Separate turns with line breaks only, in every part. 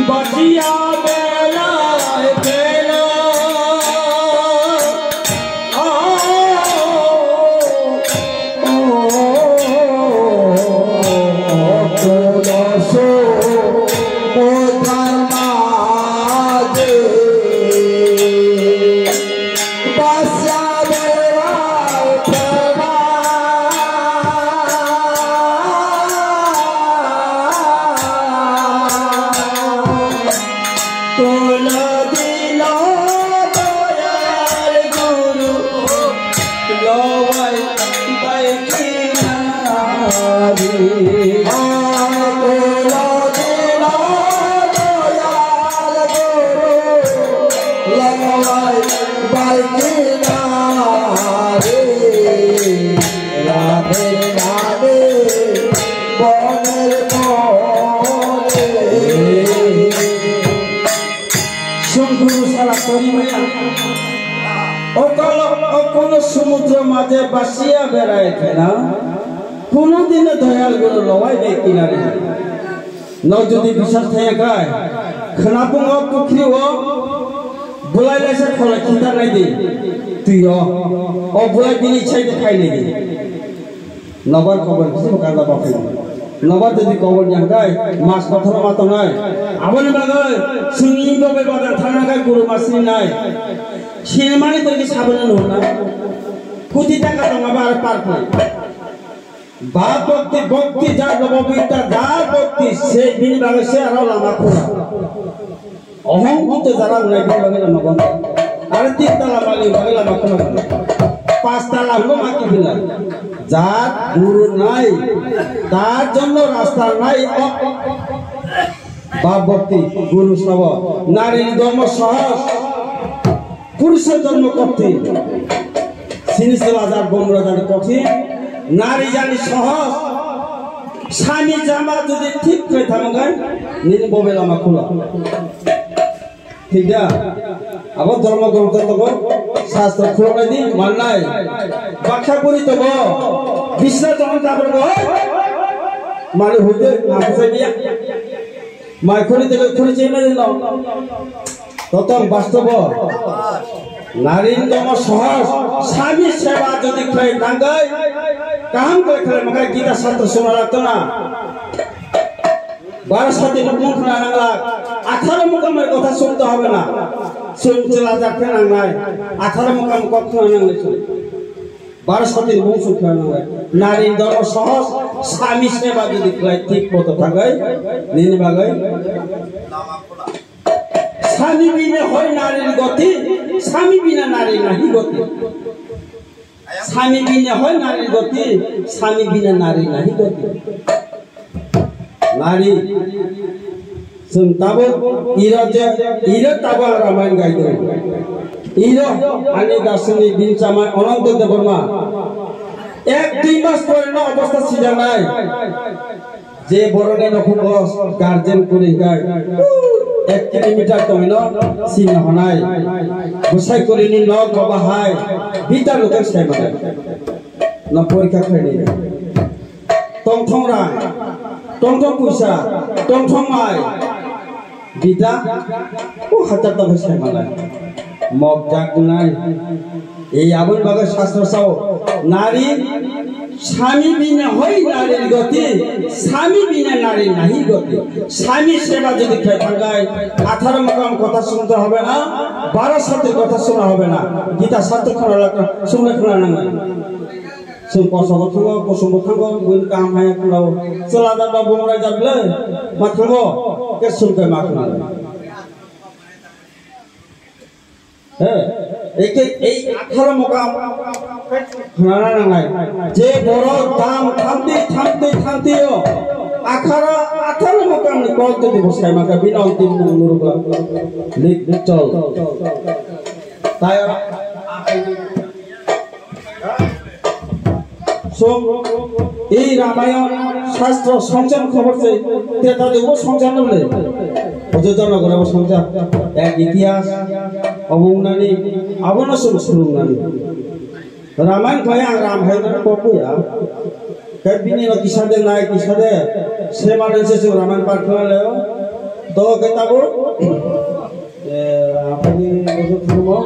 বাজিয়া বেলায় বেলা সমুদ্র মাঝে বাসিয়া বেড়ায় খেলা কোনদিনে দয়াল গুলো লওয়াই দেয় কিনারে ন যদি বিশ্বাস থাকে গায় খানাপুঙ্গ পুখরি ও বুলাই লাইছে খলে খিতা নাই দে তুই ও বুলাই বিনি ছাইতে খাই নাই দে নবার খবর কিছু কাদা বাফে নবার যদি খবর জানগায় মাছ কথা মাতো নাই আবন বাগায় সুনি ববে বাজার থানা গায় গুরু মাসি নাই সিনেমানে তোকে সাবধান হল না কোটি টাকা তোমার আর পার করে বা ভক্তি ভক্তি যার পবিত্র যার ভক্তি সেই দিন ভাবে সে আর লামা খোলা অহংকৃত যারা উনাই ভাবে লামা বন্ধ আর তিন তালা মালি ভাবে লামা খোলা পাঁচ তালা হলো মাটি ফেলা যার গুরু নাই তার জন্য রাস্তা নাই বা ভক্তি গুরু সব নারীর ধর্ম সহজ পুরুষের জন্ম কঠিন সিনিসেল আজার বোমরাজার কঠিন নারী জানি সহজ স্বামী জামা যদি ঠিক করে থামাগায় নিজ ববেল আমা খোলা ঠিক না আবার ধর্মগ্রন্থ তব শাস্ত্র খোলা দি মান নাই ব্যাখ্যা করি তব বিশ্বাস যখন তারপরে মানে হইতে মাফসে দিয়া মাইখনি থেকে খুলে চেয়ে দিল ততম বাস্তব নারীর দম সহজ স্বামী সেবা যদি খেয়ে টাঙ্গায় কাম করে খেলে মাকে গীতা শাস্ত্র শোনা লাগতো না 12 সাথে মুখ না নাংলা 18 মুকামের কথা শুনতে হবে না শুনতে লাজাকে নাংলাই 18 মুকাম কখনো নাংলে 12 সাথে মুখ শুনতে নাংলাই নারীর দম সহজ স্বামী সেবা যদি খেয়ে ঠিক মতো থাকায় নিন বাগায় স্বামী বিনা হয় নারীর গতি স্বামী বিনা নারী নাহি গতি স্বামী বিনা হয় নারীর গতি স্বামী বিনা নারী নাহি গতি নারী শুনতাবো ইরা তাবো রামায়ণ গাইত ইরা আনি দাসনী বিনচামাই অনন্ত দেবর্মা 1-2 মাস পরে না অবস্থা সিজা নাই যে বরণে নখু গার্জেন করে গায় 1 কিলোমিটার তো হইল সিন হনাই গোসাই করে নি ন কবাহাই বিটা লোকের সাইমানে ন পরীক্ষা খাইনি টংঠংরা টংঠং পয়সা টংঠং মাই বিটা ও হাজার টাকা সাইমানে মগ জাগ নাই এই আবুল বাগের শাস্ত্র সাও নারী স্বামী বিনা হয় নারীর গতি স্বামী বিনা নারী নাহি গতি স্বামী সেবা যদি খেয়ে থাকায় 18 মুকাম কথা শুনতে হবে না 12 সাথে কথা শোনা হবে না গীতা শাস্ত্র শুনলে খোলা না শুন কসব থাঙ্গো কসম থাঙ্গো বইন কাম হায় খোলাও চলা যাবা বমরা যাবলে মা থাঙ্গো কে শুনতে মা খোলা হ্যাঁ এই 18 মুকাম খোলা না যে বড় দাম থামতেও 18 মুকাম কলতে দিব সাইমাকা বিনা অন্তিম নুরুকা লিখ চল তাই এই রামায়ণ শাস্ত্র সংসার খবর সে তেতা দেব সংসার বলে অযোধ্যা করে সংসার এক ইতিহাস অবুনানি আবনসুর সুরুনানি রামায়ণ ভাই রাম ভাই কপুয়া কবিনি কিসাদে নাই কিসাদে সে মানে সে রামায়ণ পাঠ করে तो कहता वो अपनी सुनो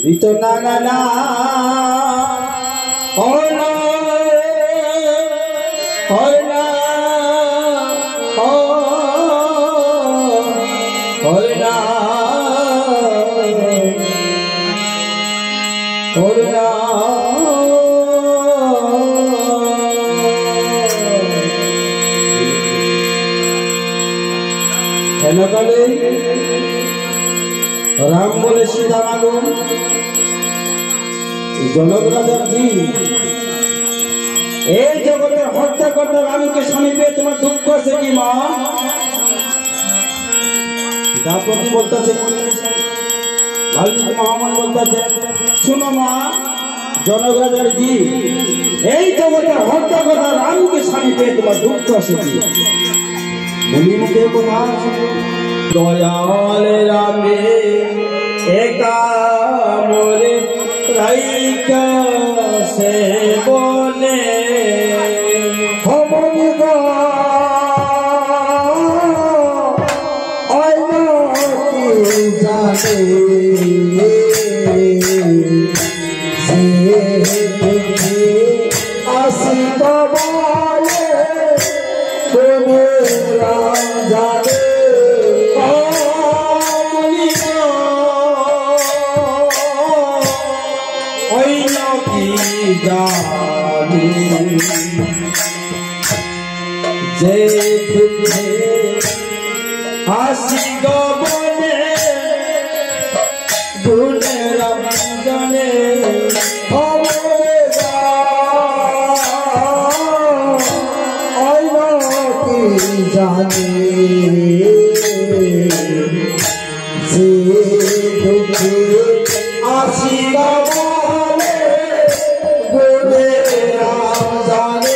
Ito na na na hola hola hola hola hello kale Ram बोले सीता मालू जनक राजा जी ए जगते हत्या करते राम के समीपे तुम्हार दुख से कि मां दापति बोलता है वाल्मीकि महामन बोलता है सुनो मां जनक राजा जी ए जगते हत्या करते राम के समीपे तुम्हार दुख से कि मुनि मुखे को मां दयाल रामे एका मोरे राइका से बोले हमनिगा आईना की जाने से देखी आसिका वाले तुम्हें राम जाने जे तुझे हंसी गबने गुण रंजने होगा आईना की जाने जे तुझे हंसी गबने गुण रंजने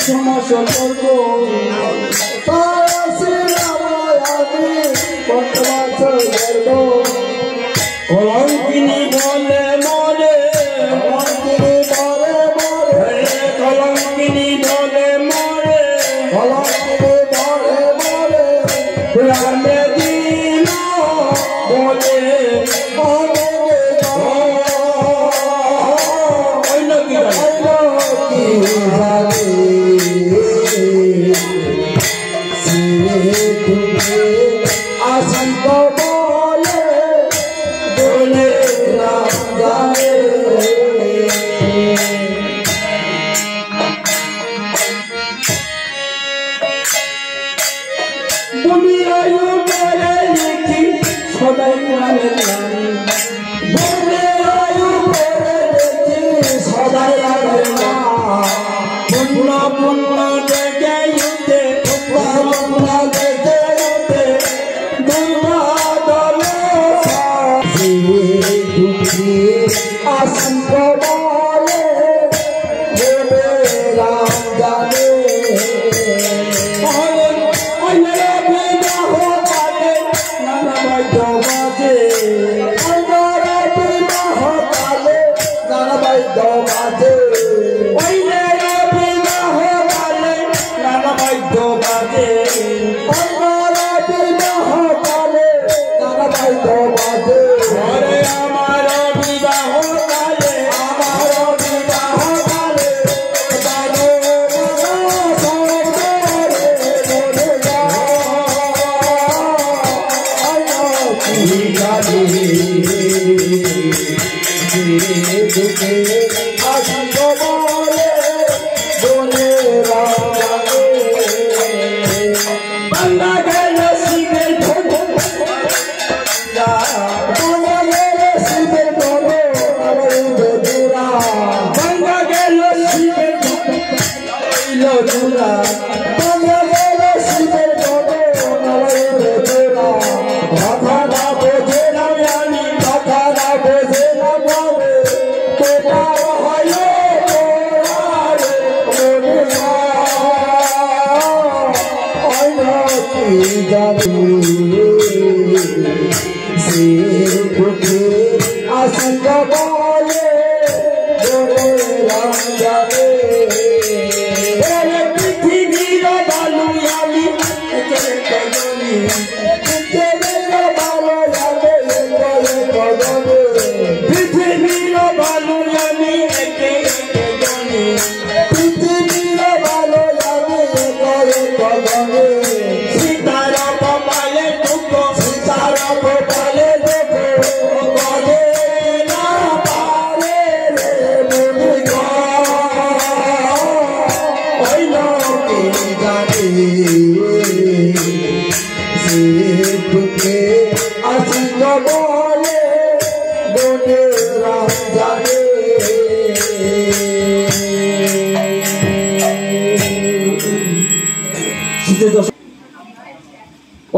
Somos para ser amorami, cuanto más verbo. Colombini mole mole, Colombini mole mole, Colombini mole mole, grande dino mole mole. Hoy no
আসিব বলে বলে রাম জানে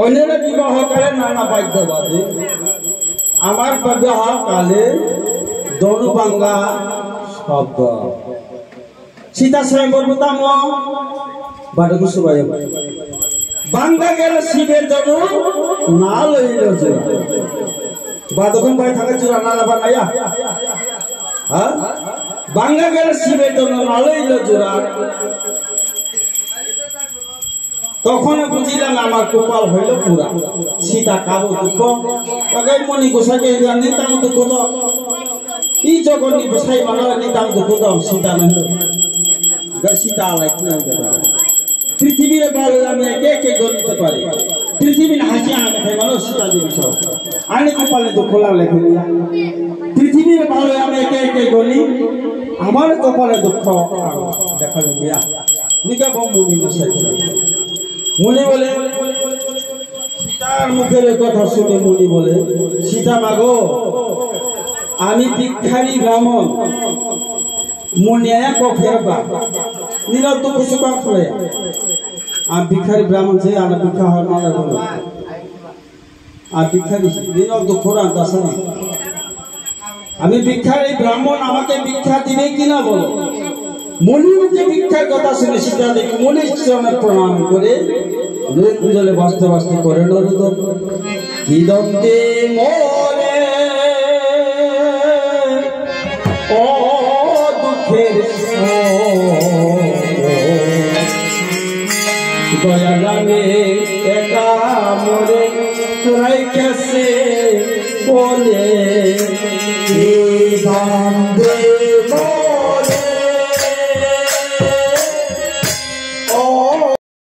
অন্যরা বিবাহ করে নানা বাদ্য বাজে আমার বিবাহ কালে দনুবাঙ্গা শব্দ সীতা স্বয়ংবরতাম বাড়ি সবাই বাঙ্গা গেল শিবের দনু না লইল জোড়া বাদকন ভাই থাকে জোড়া না লাভা নাইয়া হ্যাঁ বাঙ্গা গেল শিবের দনু না লইল জোড়া তখন বুঝিলাম আমার কপাল হইল পুরা সীতা কাবো দুঃখ মনি গোসাইকে নিতাম দুঃখ তো ই জগন্নি গোসাই মানা নিতাম দুঃখ তো সীতা নহ সীতা আলাই পৃথিবীর ভালো আমি একে একে গণিতে পারি পৃথিবীর হাসি আনে খাই মানুষ সীতা দেবী সব আনে কপালে দুঃখ লেখে পৃথিবীর ভালো আমি একে একে গণি আমার কপালে দুঃখ দেখা যাবে নিকা মুনি গোসাই মুনি বলে সীতার মুখের কথা শুনে মুনি বলে সীতা মাগো আমি ভিক্ষারী ব্রাহ্মণ মুনি পক্ষের বাপ নীরব তো কিছু বাপ হয়ে আমি ভিক্ষারী ব্রাহ্মণ যে আমি ভিক্ষা হয় না বলো আর ভিক্ষারী নীরব তো খোরান দাস না আমি ভিক্ষারী ব্রাহ্মণ আমাকে ভিক্ষা দিবে কিনা বলো মুনি যে ভিক্ষার কথা শুনে সীতা দেবী মুনির চরণে প্রণাম করে কুঞ্জলে বাঁচতে বাঁচতে করে নরদন কি দন্তে মোরে ও দুঃখের দয়া লাগে একা মোরে রাইখাছে বলে কি দন্তে